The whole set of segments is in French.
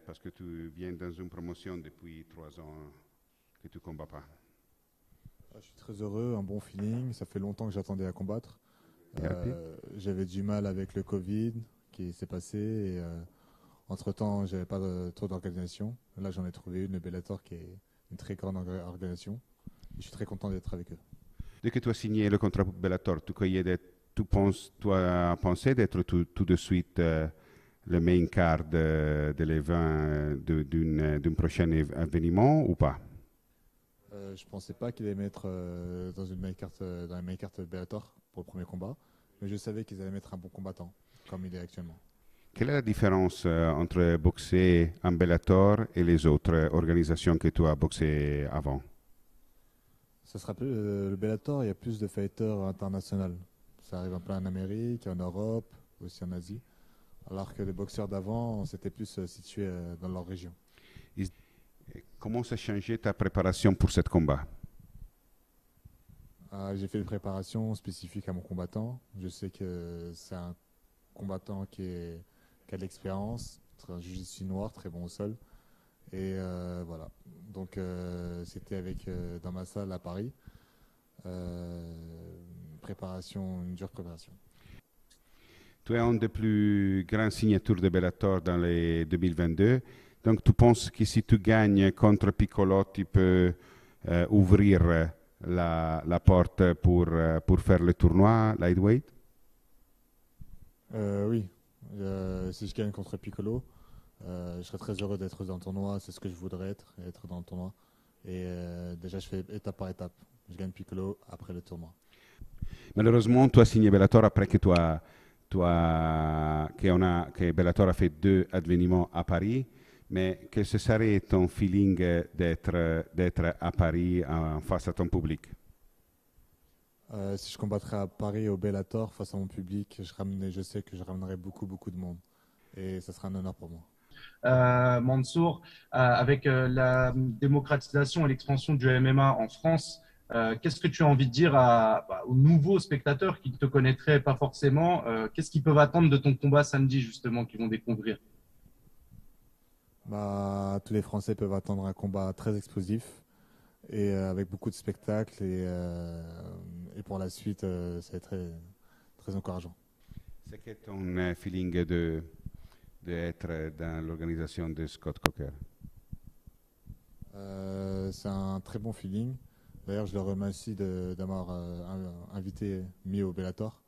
Parce que tu viens dans une promotion depuis 3 ans que tu combats pas. Je suis très heureux, un bon feeling. Ça fait longtemps que j'attendais à combattre. Happy? J'avais du mal avec le Covid qui s'est passé. Et, entre-temps, j'avais pas trop d'organisation. Là, j'en ai trouvé une, le Bellator, qui est une très grande organisation. Et je suis très content d'être avec eux. Dès que tu as signé le contrat pour Bellator, tu as pensé d'être tout de suite le main card de l'événement d'un prochain événement ou pas? Je pensais pas qu'ils allaient mettre dans une main carte, dans la main carte Bellator pour le premier combat, mais je savais qu'ils allaient mettre un bon combattant, comme il est actuellement. Quelle est la différence entre boxer en Bellator et les autres organisations que tu as boxé avant? Ça sera plus, le Bellator, il y a plus de fighters internationaux. Ça arrive un peu en Amérique, en Europe, aussi en Asie. Alors que les boxeurs d'avant, c'était plus situé dans leur région. Comment ça a changé ta préparation pour ce combat? J'ai fait une préparation spécifique à mon combattant. Je sais que c'est un combattant qui a de l'expérience, un jiu-jitsu noir, très bon au sol. Et voilà. Donc c'était dans ma salle à Paris. Une dure préparation. Tu es une des plus grandes signatures de Bellator dans les 2022. Donc, tu penses que si tu gagnes contre Piccolo, tu peux ouvrir la porte pour faire le tournoi lightweight? Oui. Si je gagne contre Piccolo, je serais très heureux d'être dans le tournoi. C'est ce que je voudrais être dans le tournoi. Et déjà, je fais étape par étape. Je gagne Piccolo après le tournoi. Malheureusement, tu as signé Bellator après que que Bellator a fait 2 événements à Paris. Mais que ce serait ton feeling d'être à Paris en face à ton public? Si je combattrais à Paris au Bellator face à mon public, je sais que je ramènerai beaucoup, beaucoup de monde. Et ça sera un honneur pour moi. Mansour, avec la démocratisation et l'expansion du MMA en France, qu'est-ce que tu as envie de dire aux nouveaux spectateurs qui ne te connaîtraient pas forcément? Qu'est-ce qu'ils peuvent attendre de ton combat samedi, justement, qu'ils vont découvrir? Tous les Français peuvent attendre un combat très explosif et avec beaucoup de spectacles. Et pour la suite, ça va être très, très encourageant. C'est que ton feeling d'être dans l'organisation de Scott Coker? C'est un très bon feeling. D'ailleurs, je le remercie d'avoir invité Mio au Bellator.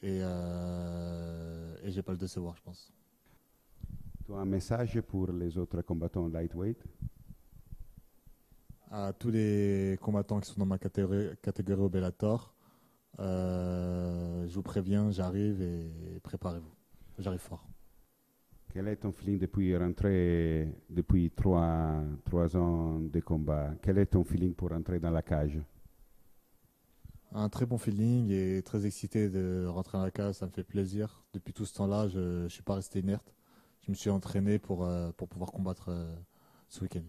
Et je ne vais pas le décevoir, je pense. Tu as un message pour les autres combattants lightweight? À tous les combattants qui sont dans ma catégorie au Bellator, je vous préviens, j'arrive et préparez-vous. J'arrive fort. Quel est ton feeling depuis rentrer, depuis 3 ans de combat? Quel est ton feeling pour rentrer dans la cage? Un très bon feeling et très excité de rentrer dans la cage, ça me fait plaisir. Depuis tout ce temps-là, je ne suis pas resté inerte. Je me suis entraîné pour pouvoir combattre ce week-end.